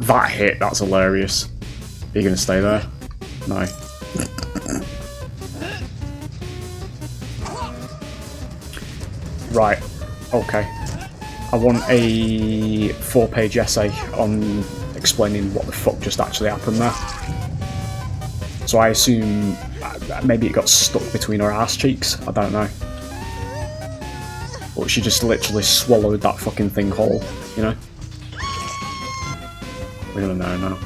That hit, that's hilarious. Are you gonna stay there? No. Right, okay. I want a 4-page essay on explaining what the fuck just actually happened there. So I assume maybe it got stuck between her ass cheeks, I don't know. But she just literally swallowed that fucking thing whole, you know? We're gonna know now.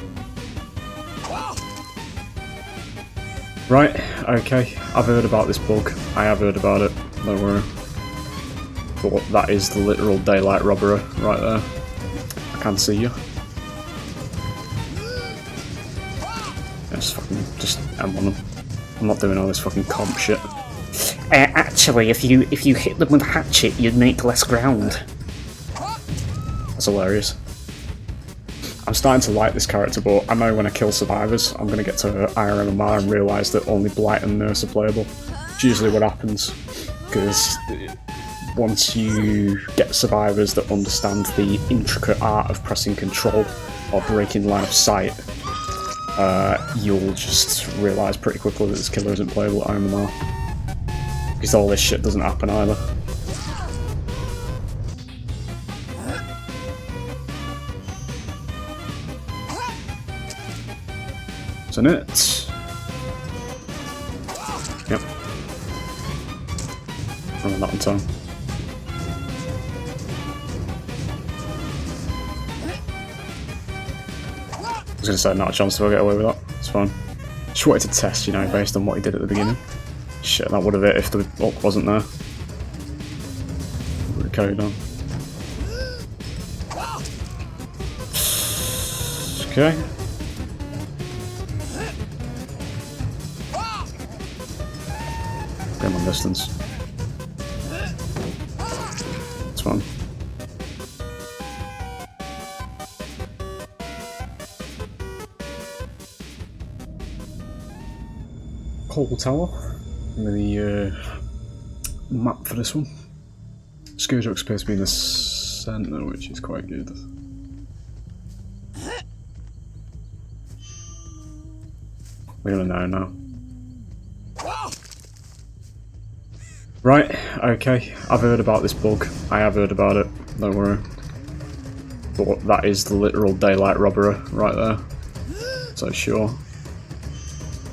Right, okay, I've heard about this bug. I have heard about it, don't worry. But that is the literal daylight robbery right there. I can see you. Yeah, just M on them. I'm not doing all this fucking comp shit. Actually, if you hit them with a hatchet, you'd make less ground. That's hilarious. I'm starting to like this character, but I know when I kill survivors, I'm going to get to IRMMR and realise that only Blight and Nurse are playable. It's usually what happens, because once you get survivors that understand the intricate art of pressing control or breaking line of sight, you'll just realise pretty quickly that this killer isn't playable at IRMMR. Because all this shit doesn't happen either. Isn't it? Yep. Running that on time. I was gonna say, not a chance to get away with that. It's fine. Just wanted to test, you know, based on what he did at the beginning. Shit, that would have hit if the up wasn't there. Would have carried on. Okay. Game on distance. It's fine. Coal Tower. And the map for this one. Scourge appears to be in the centre, which is quite good. We're gonna know now. Right, okay, I've heard about this bug. I have heard about it, don't worry. But that is the literal daylight robbery right there. So sure.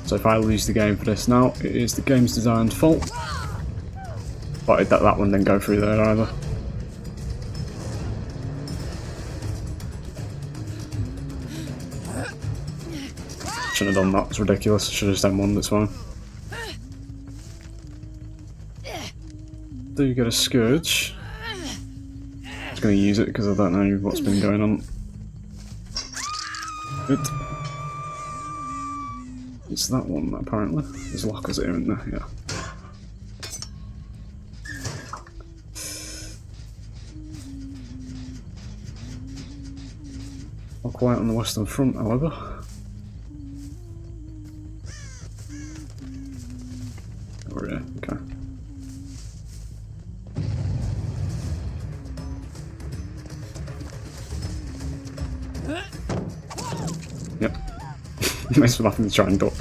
So if I lose the game for this now, it is the game's design's fault. But that one didn't go through there either. Shouldn't have done that, it's ridiculous. Should have just done one, that's fine. Do you get a Scourge? I'm just going to use it because I don't know what's been going on. Good. It's that one, apparently. There's lockers here, isn't there? Yeah. Not quite on the western front, however. Over here, okay. Yep. Nice for nothing to try and duck.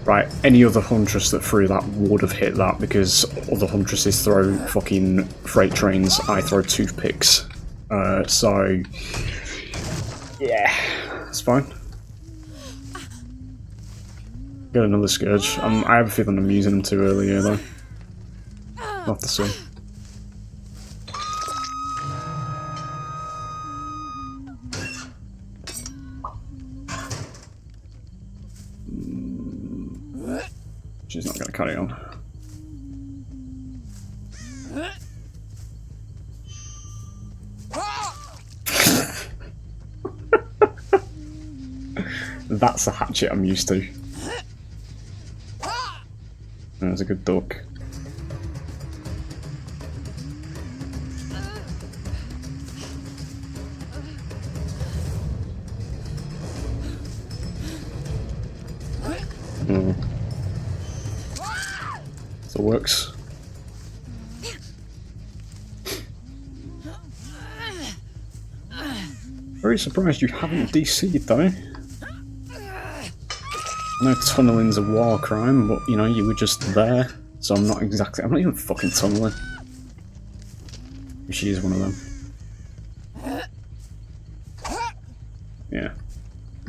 Right, any other Huntress that threw that would have hit that because other Huntresses throw fucking freight trains, I throw toothpicks. So... yeah, it's fine. Get another Scourge. I have a feeling I'm using them too early here though. We'll have to see. She's not going to carry on. That's a hatchet I'm used to. There's a good duck. So it works. Very surprised you haven't DC'd though. I know tunneling's a war crime, but you know, you were just there. So I'm not even fucking tunneling. She is one of them. Yeah.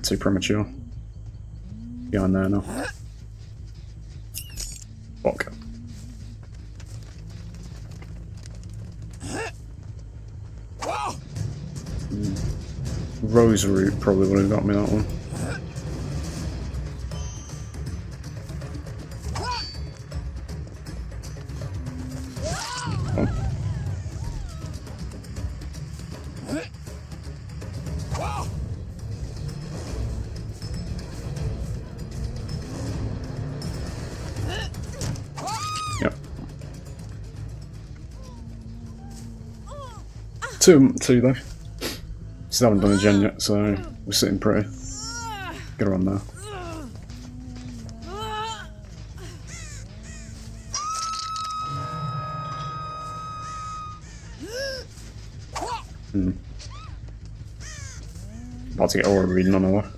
Too premature. Behind there now. Fuck. Rose root probably would have got me that one. Yep. Two though. Still haven't done a gen yet, so we're sitting pretty. Get her on there. About to get aura reading on her.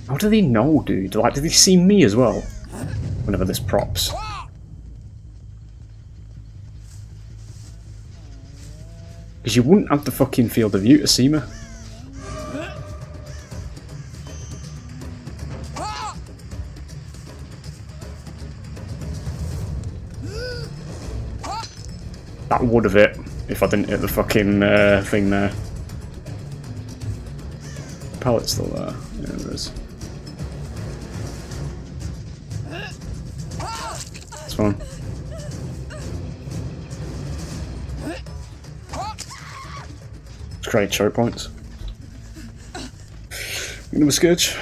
How do they know, dude? Like, do they see me as well? Whenever this props. Because you wouldn't have the fucking field of view to see me. That would have hit if I didn't hit the fucking thing there. Pallet's still there. Yeah, there is. It's fine. Let's create choke points. Another sketch.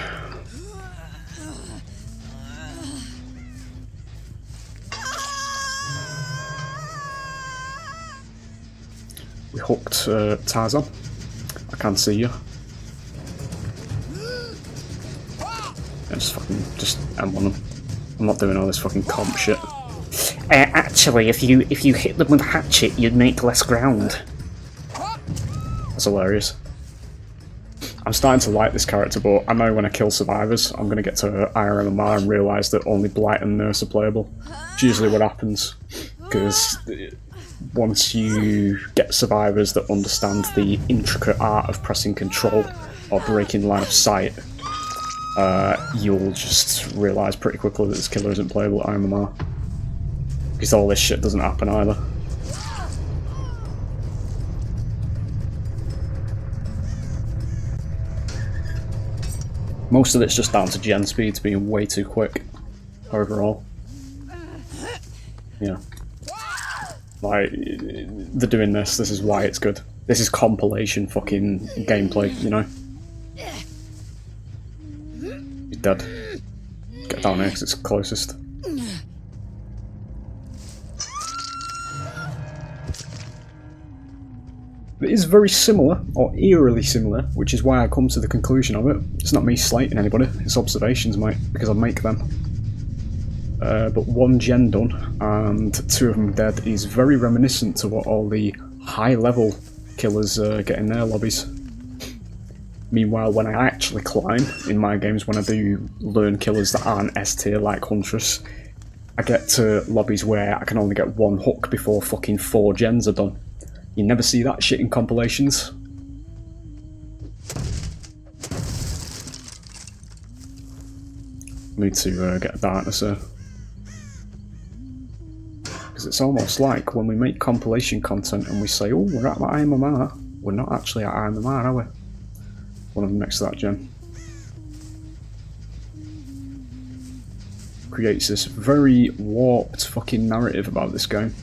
We hooked Tarzan. I can't see you. Yeah, just M1 them. I'm not doing all this fucking comp shit. Actually, if you hit them with a hatchet, you'd make less ground. That's hilarious. I'm starting to like this character, but I know when I kill survivors, I'm going to get to IRMMR and realise that only Blight and Nurse are playable. It's usually what happens, because once you get survivors that understand the intricate art of pressing control or breaking line of sight, you'll just realise pretty quickly that this killer isn't playable at IRMMR. Because all this shit doesn't happen either. Most of it's just down to gen speeds being way too quick overall. Yeah. Like, they're doing this, this is why it's good. This is compilation fucking gameplay, you know? He's dead. Get down here because it's closest. It is very similar, or eerily similar, which is why I come to the conclusion of it. It's not me slating anybody, it's observations, mate, because I make them. But one gen done, and two of them dead, is very reminiscent to what all the high-level killers get in their lobbies. Meanwhile, when I actually climb in my games, when I do learn killers that aren't S-tier like Huntress, I get to lobbies where I can only get one hook before fucking 4 gens are done. You never see that shit in compilations. Need to get a darkness here. Because it's almost like when we make compilation content and we say, oh, we're at IRMMR, we're not actually at IRMMR, are we? One of them next to that gen. Creates this very warped fucking narrative about this game.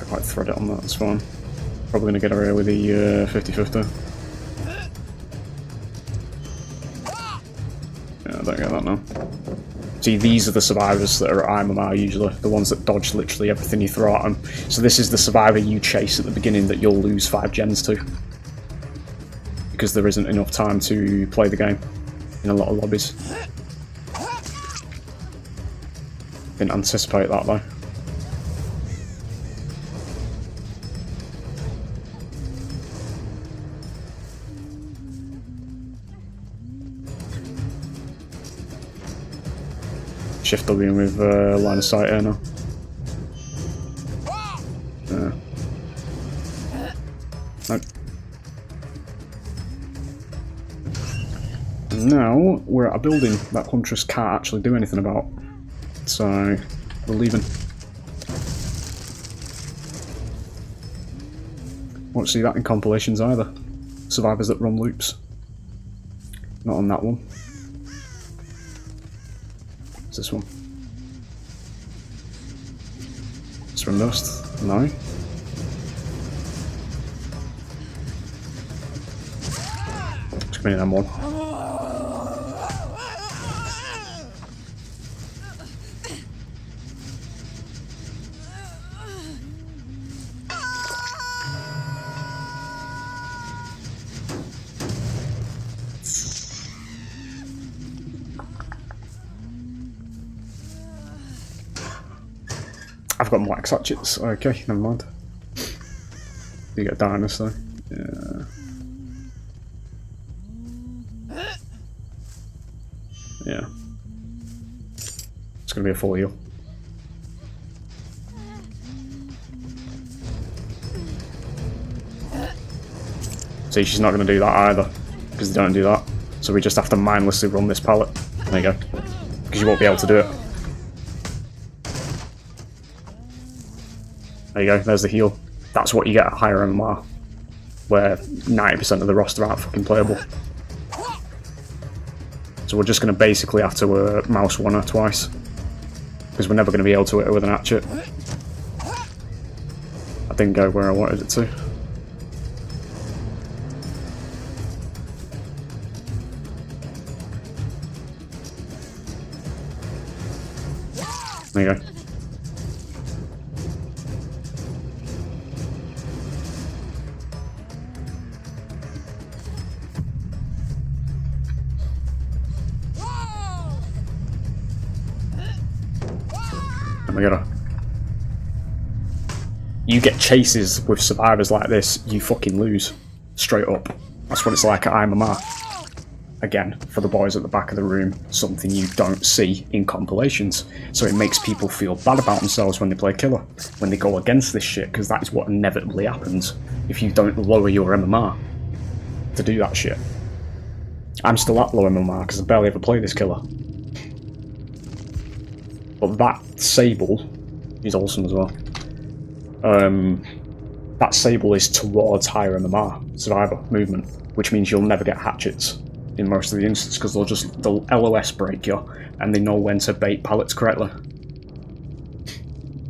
Quite thread it on that, that's fine. Probably gonna get away with the 50-50. don't get that now. See, these are the survivors that are at IMMR usually, the ones that dodge literally everything you throw at them. So this is the survivor you chase at the beginning that you'll lose 5 gens to. Because there isn't enough time to play the game in a lot of lobbies. Didn't anticipate that though. Shift W with line of sight here now. Yeah. Nope. And now we're at a building that Huntress can't actually do anything about. So we're leaving. Won't see that in compilations either. Survivors that run loops. Not on that one. What's this one? Swim dust? No. Just come in M1. I've got more hatchets. Okay, never mind. You get darkness though. Yeah. Yeah. It's gonna be a full heal. See, she's not gonna do that either, because they don't do that. So we just have to mindlessly run this pallet. There you go. Because you won't be able to do it. There you go, there's the heal. That's what you get at higher MMR, where 90% of the roster aren't fucking playable. So we're just going to basically have to mouse one her twice, because we're never going to be able to hit her with an hatchet. I didn't go where I wanted it to. There you go. And we gotta. You get chases with survivors like this, you fucking lose. Straight up. That's what it's like at IMMR. Again, for the boys at the back of the room, something you don't see in compilations. So it makes people feel bad about themselves when they play killer, when they go against this shit, because that is what inevitably happens if you don't lower your MMR to do that shit. I'm still at low MMR because I barely ever play this killer. But that Sable is awesome as well. That Sable is towards higher MMR, survivor movement, which means you'll never get hatchets in most of the instances because they'll LOS break you and they know when to bait pallets correctly.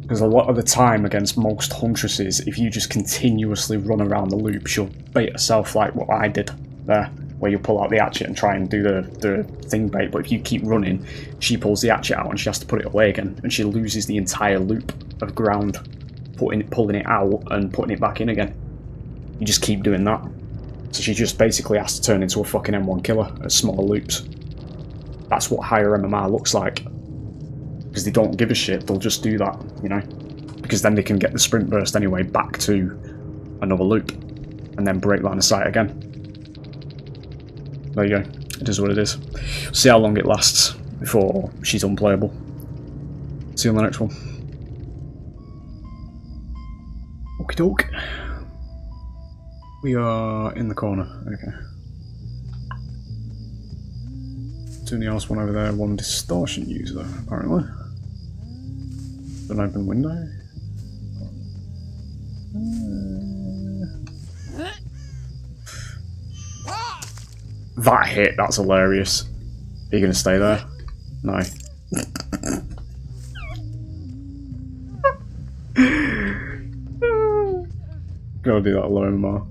Because a lot of the time against most Huntresses, if you just continuously run around the loop, she'll bait herself like what I did there, where you pull out the hatchet and try and do the thing bait, but if you keep running, she pulls the hatchet out and she has to put it away again, and she loses the entire loop of ground, pulling it out and putting it back in again. You just keep doing that. So she just basically has to turn into a fucking M1 killer at smaller loops. That's what higher MMR looks like. Because they don't give a shit, they'll just do that, you know? Because then they can get the sprint burst anyway back to another loop, and then break line of sight again. There you go, it is what it is. See how long it lasts before she's unplayable. See you on the next one. Okie doke. We are in the corner, okay. Two Neos, one over there, one distortion user, apparently. An open window. That hit, that's hilarious. Are you gonna stay there? No. Gotta do that alone, Mar.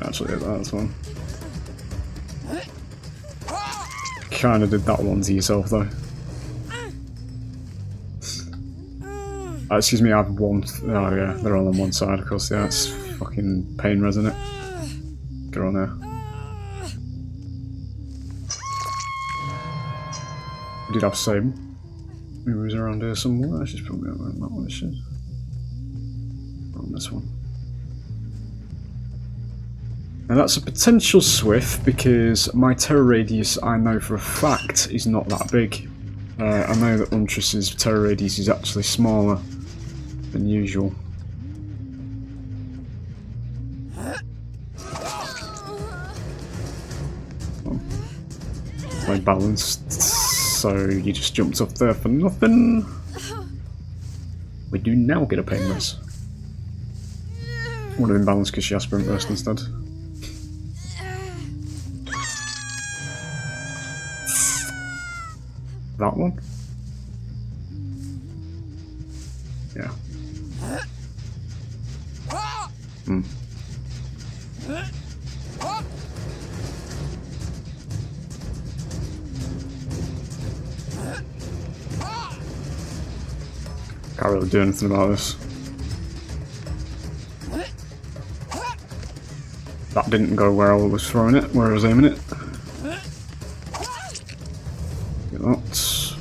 actually hit that as well. Kinda did that one to yourself though. Excuse me, I have one. Oh yeah, they're all on one side, of course. Yeah, it's fucking pain res, isn't it? Get on there. We did have Sable. Maybe he was around here somewhere. She's probably around that one, is she? On this one. Now that's a potential Swift because my terror radius I know for a fact is not that big. I know that Huntress's terror radius is actually smaller than usual. Well, balanced, so you just jumped up there for nothing. We do now get a pain res. Would have been balanced because she has sprint burst instead. That one? Yeah. Hmm. Can't really do anything about this. That didn't go where I was throwing it, where I was aiming it. Get that.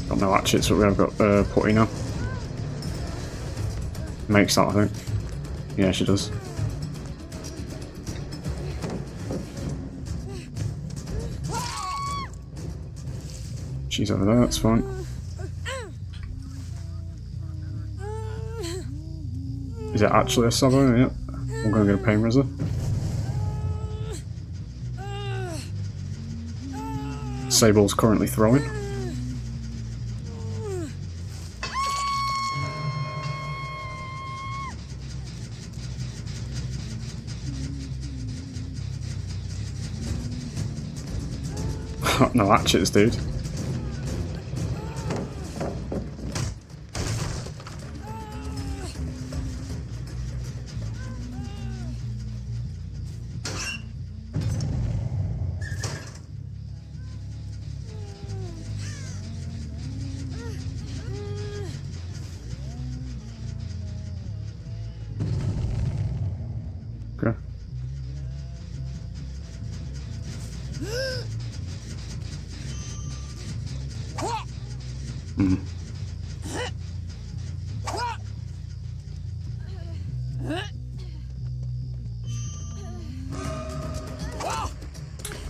Got no hatchets, but we have got putty now. Makes that, I think. Yeah, she does. She's over there, that's fine. Is it actually a sabo? Yep. We're going to get a pain reser. Sable's currently throwing. No hatchets, dude. Okay.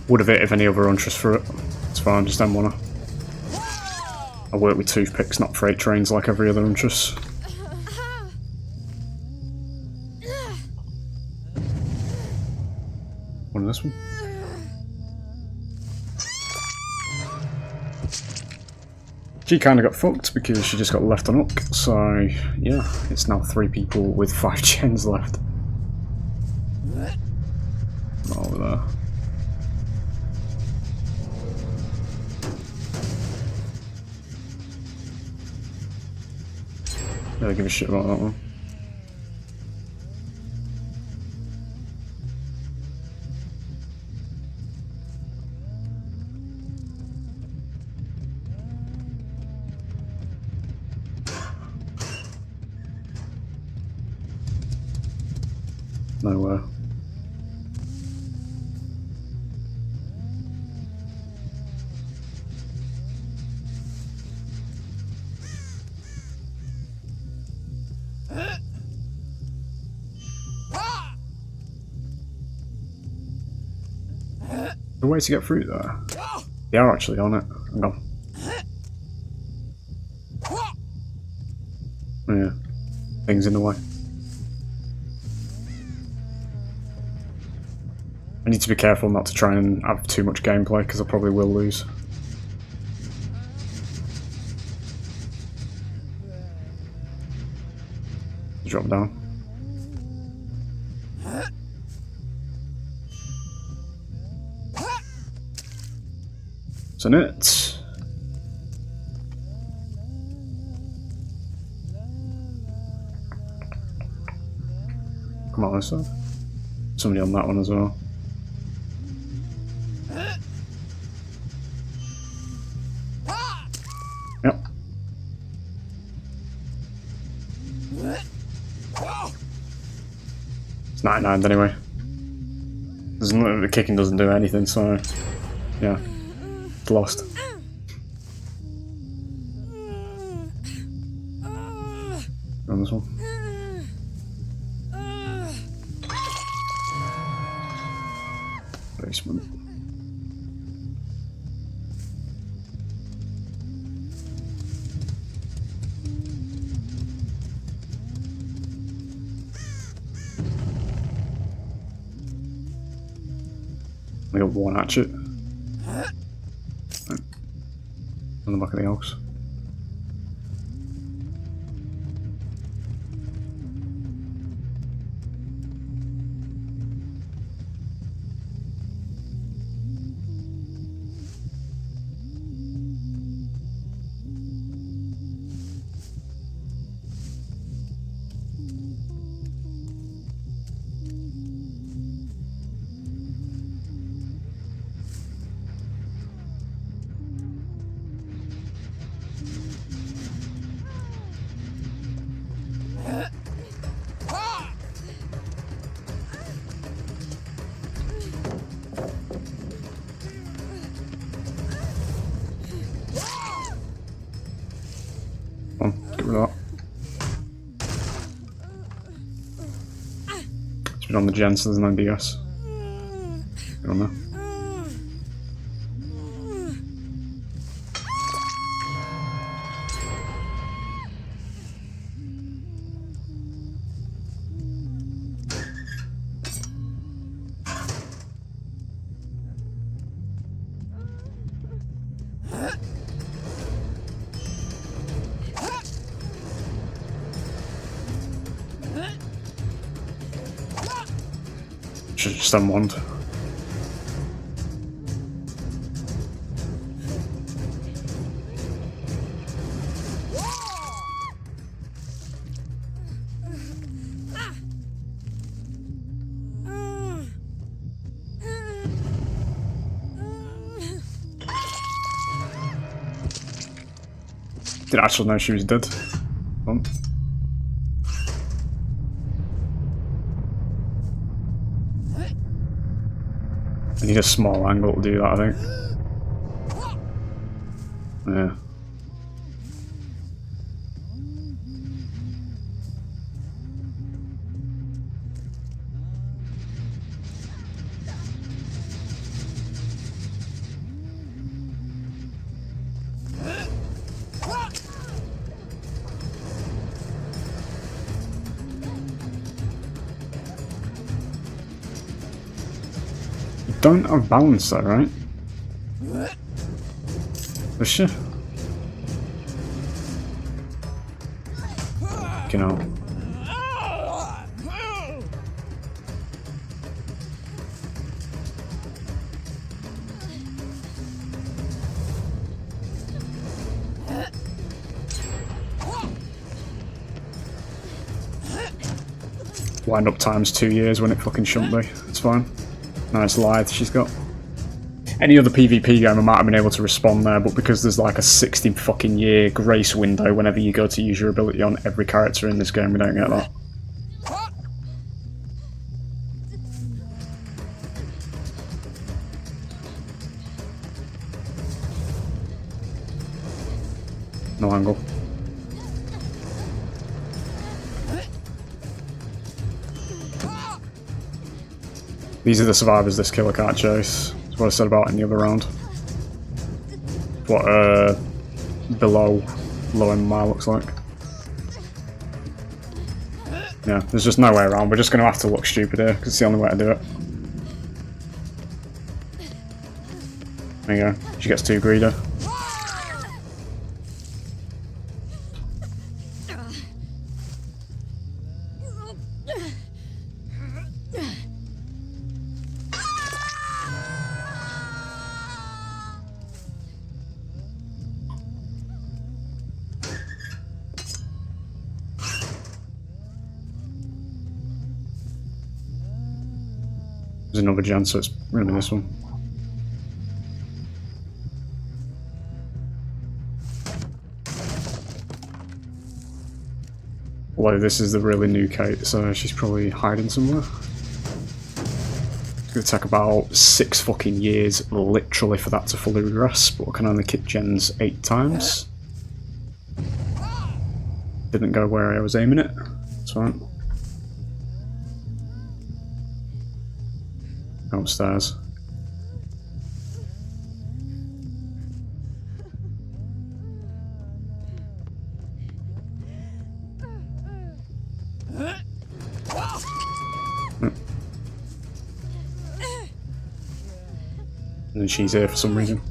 Would have hit if any other Huntress threw it. It's fine, just don't wanna. I work with toothpicks, not freight trains like every other Huntress. One of this one. She kinda got fucked because she just got left on hook, so yeah, it's now 3 people with 5 gens left. Not over there. Yeah, I give a shit about that one. Nowhere. The way to get through there. They are actually on it. Hang on. Yeah. Things in the way. I need to be careful not to try and have too much gameplay because I probably will lose. Drop down. Isn't it? Come on, this side. somebody on that one as well. Yep. It's 99 anyway. The kicking doesn't do anything, so yeah, it's lost. On this one. Basement. We got one hatchet. On the back of the house. Get rid of that. It's been on the gen, so there's no DS. Get on there. Should just unwand. Didn't actually know she was dead. I need a small angle to do that, I think. Yeah. Don't have balance though, right? Does she? You know. Wind up times 2 years when it fucking shouldn't be. It's fine. Nice lithe she's got. Any other PvP game I might have been able to respond there, but because there's like a 60 fucking year grace window whenever you go to use your ability on every character in this game, we don't get that. No angle. These are the survivors this killer can't chase. That's what I said about in the other round. What below low MMR looks like. Yeah, there's just no way around. We're just going to have to look stupid here because it's the only way to do it. There you go. She gets too greedy. There's another gen, so it's gonna be this one. Although this is the really new Kate, so she's probably hiding somewhere. It's gonna take about 6 fucking years, literally, for that to fully regress, but I can only kick gens 8 times. Didn't go where I was aiming it. That's fine. Go upstairs. And then she's here for some reason.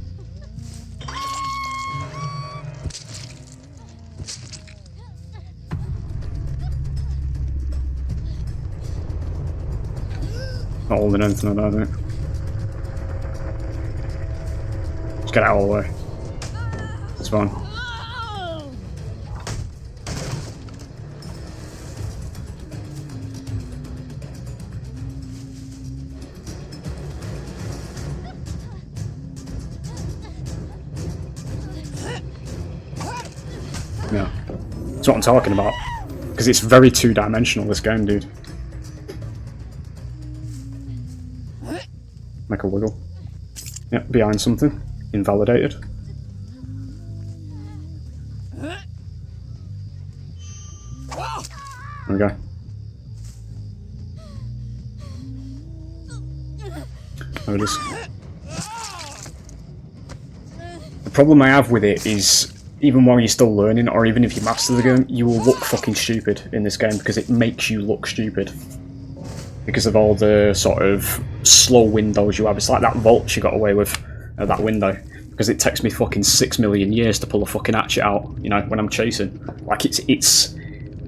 Not holding anything like that, I think. Just get out of the way. It's fine. Yeah. That's what I'm talking about. Because it's very two-dimensional, this game, dude. Make a wiggle. Yep, behind something. Invalidated. There we go. There it is. The problem I have with it is, even while you're still learning, or even if you master the game, you will look fucking stupid in this game because it makes you look stupid. Because of all the sort of slow windows you have. It's like that vault you got away with at that window. Because it takes me fucking 6 million years to pull a fucking hatchet out, you know, when I'm chasing. Like, it's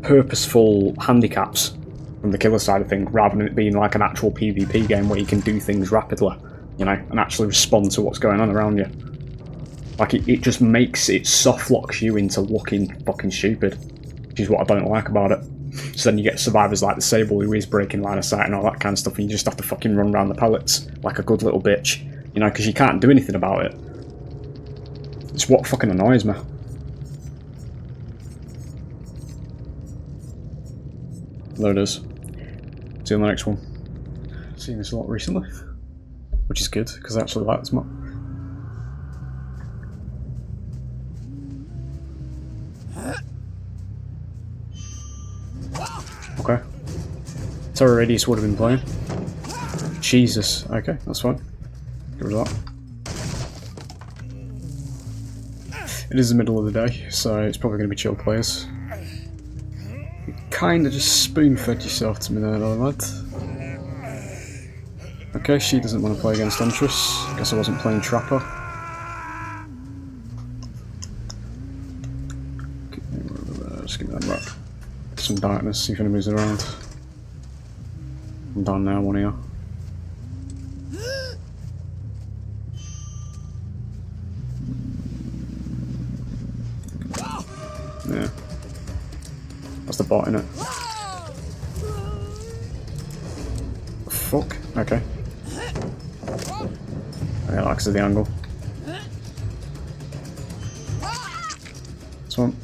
purposeful handicaps from the killer side of things, rather than it being like an actual PvP game where you can do things rapidly, you know, and actually respond to what's going on around you. Like, it just makes it soft locks you into looking fucking stupid, which is what I don't like about it. So then you get survivors like the Sable who is breaking line of sight and all that kind of stuff, and you just have to fucking run around the pallets like a good little bitch, you know, because you can't do anything about it. It's what fucking annoys me. There it is. See you on the next one. Seen this a lot recently, which is good because I actually like this map. Okay. Terror Radius would have been playing. Jesus. Okay, that's fine. Get rid of that. It is the middle of the day, so it's probably going to be chill players. You kind of just spoon-fed yourself to me there, though, lad. Okay, she doesn't want to play against Huntress. Guess I wasn't playing Trapper. Just give me that back. Some darkness, see if anybody's around. I'm down now, one here. Yeah. That's the bot, innit? Fuck. Okay. Okay, like the angle. This one.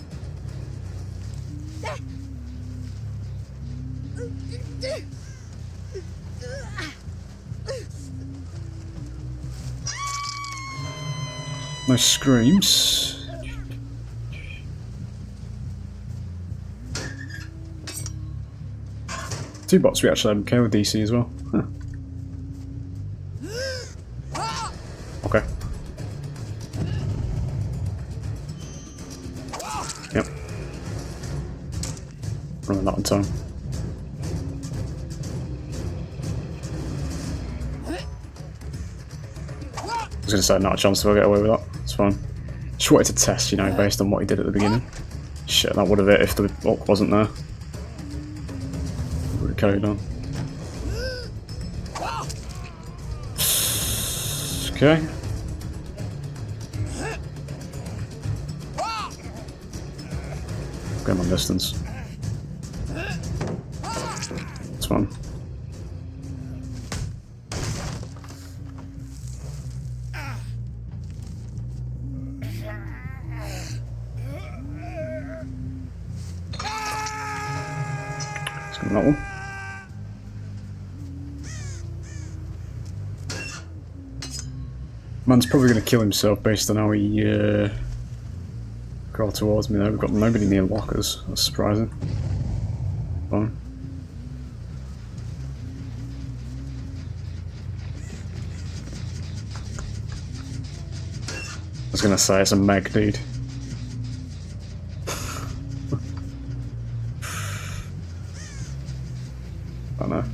No screams. Two bots we actually had okay with DC as well. Huh. Okay. Yep. Running that on time. I was going to say, not a chance to get away with that. It's fine. Just wanted to test, you know, based on what he did at the beginning. Shit, that would have hit if the lock wasn't there. Would have carried on. Okay. Get him on distance. It's fine. That one. Man's probably going to kill himself based on how he got towards me there. We've got nobody near lockers. That's surprising. Fine. I was going to say it's a Meg, dude. I know.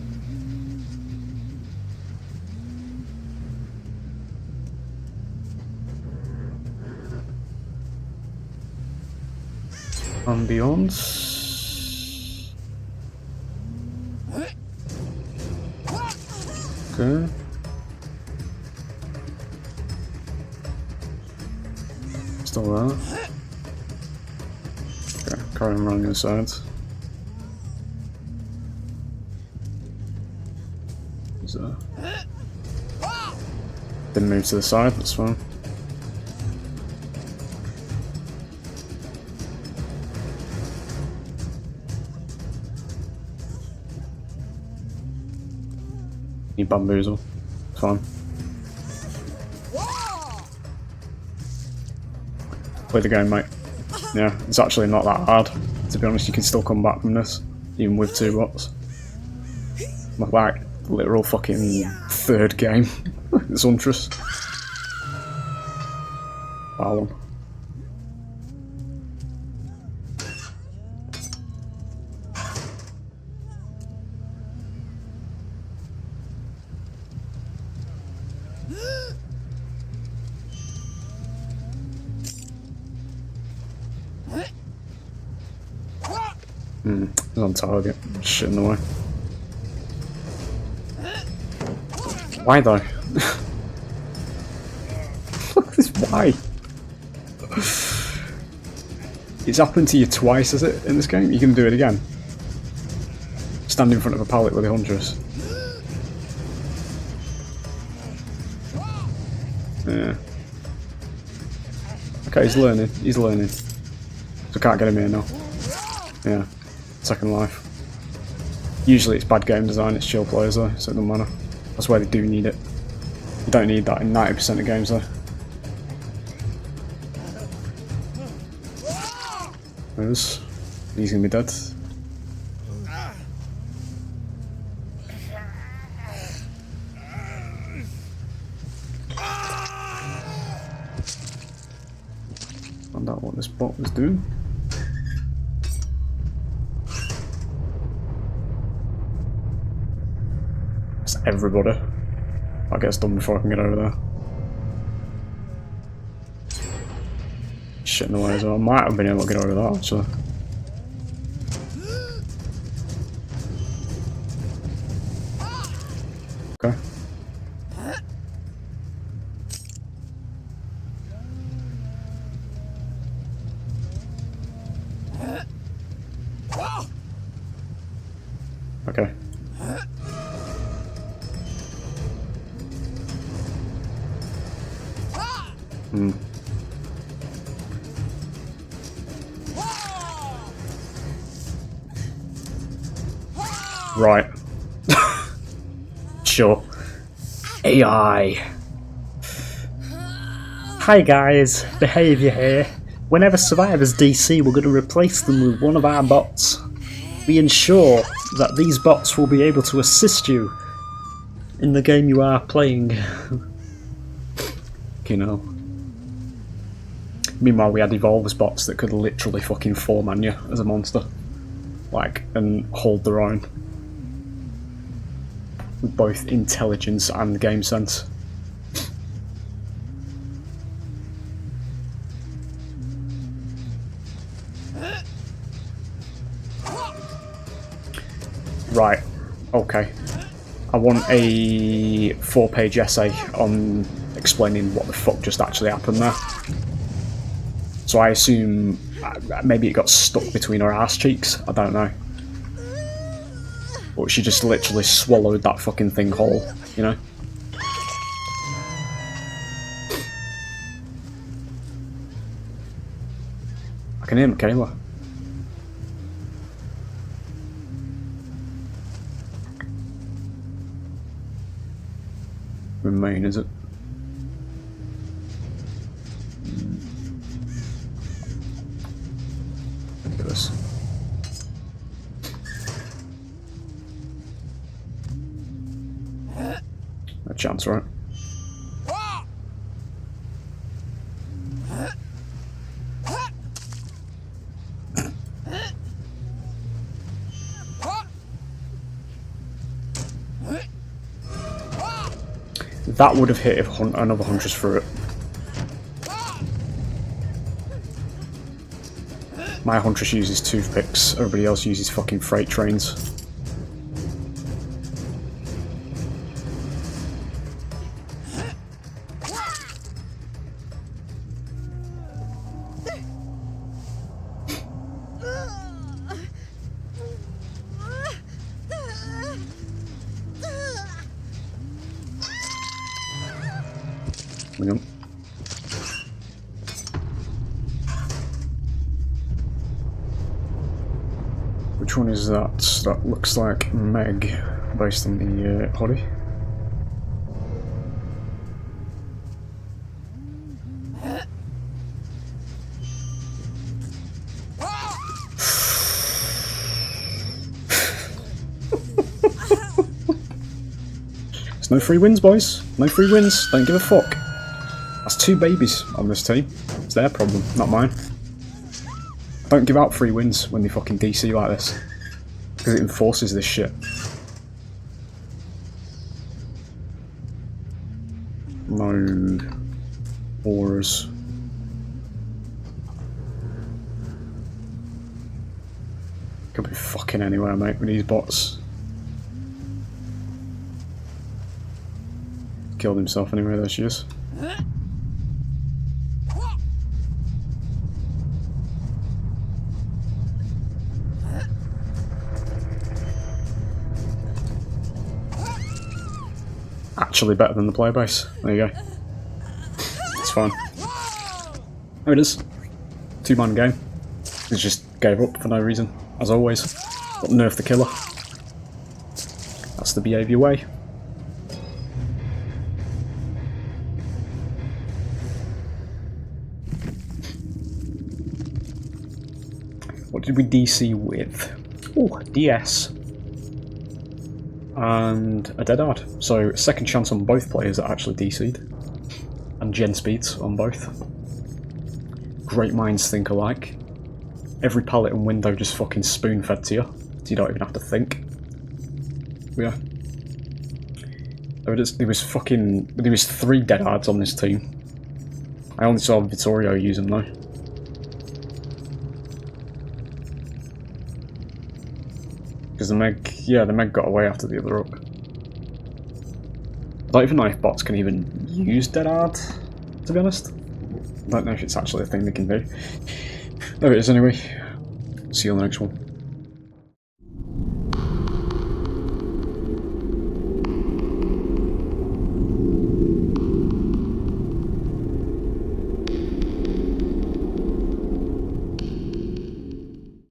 Ambience. Okay. Still there. Okay, carry on running inside. Didn't move to the side, that's fine. Need bamboozle. It's fine. Play the game, mate. Yeah, it's actually not that hard. To be honest, you can still come back from this, even with 2 bots. Like, literal fucking 3rd game. It's Huntress. That one. He's on target. Shit in the way. Why though? Look at this, why? It's happened to you twice, has it, in this game? You can do it again. Stand in front of a pallet with a Huntress. Yeah. Okay, he's learning. He's learning. So can't get him here now. Yeah. Second life. Usually it's bad game design, it's chill players though, so it doesn't matter. That's why they do need it. You don't need that in 90% of games though. There's. He's gonna be dead. Found out what this bot was doing. It's everybody. That gets done before I can get over there. Shit in the way as well. I might have been able to get over that actually. Okay. Okay. Right. Sure. AI. Hi guys, Behaviour here. Whenever survivors DC, we're going to replace them with one of our bots. We ensure that these bots will be able to assist you in the game you are playing. You know. Meanwhile, we had evolvers bots that could literally fucking foreman you as a monster. Like, and hold their own. With both intelligence and game sense. Right, okay. I want a 4-page essay on explaining what the fuck just actually happened there. So I assume maybe it got stuck between her ass cheeks, I don't know. But she just literally swallowed that fucking thing whole, you know? I can hear Michaela. remain, is it? Look at this. No chance, right? That would have hit if another Huntress threw it. My Huntress uses toothpicks, everybody else uses fucking freight trains. Hang on. Which one is that? That looks like Meg, based on the body. There's no free wins, boys. No free wins. Don't give a fuck. That's 2 babies on this team. It's their problem, not mine. Don't give out free wins when they fucking DC like this, because it enforces this shit. No auras. Could be fucking anywhere, mate, with these bots. Killed himself anyway, there she is. Actually better than the player base. There you go. It's fine. There it is. 2-man game. It just gave up for no reason, as always. Got nerfed the killer. That's the behaviour way. What did we DC with? Oh, DS. And a dead hard. So second chance on both players that actually DC'd. And gen speeds on both. Great minds think alike. Every pallet and window just fucking spoon fed to you, so you don't even have to think. Yeah. There was 3 dead hards on this team. I only saw Vittorio use them though. Because the Meg got away after the other up. I don't even know if bots can even use dead hard, to be honest. I don't know if it's actually a thing they can do. There it is anyway. See you on the next one.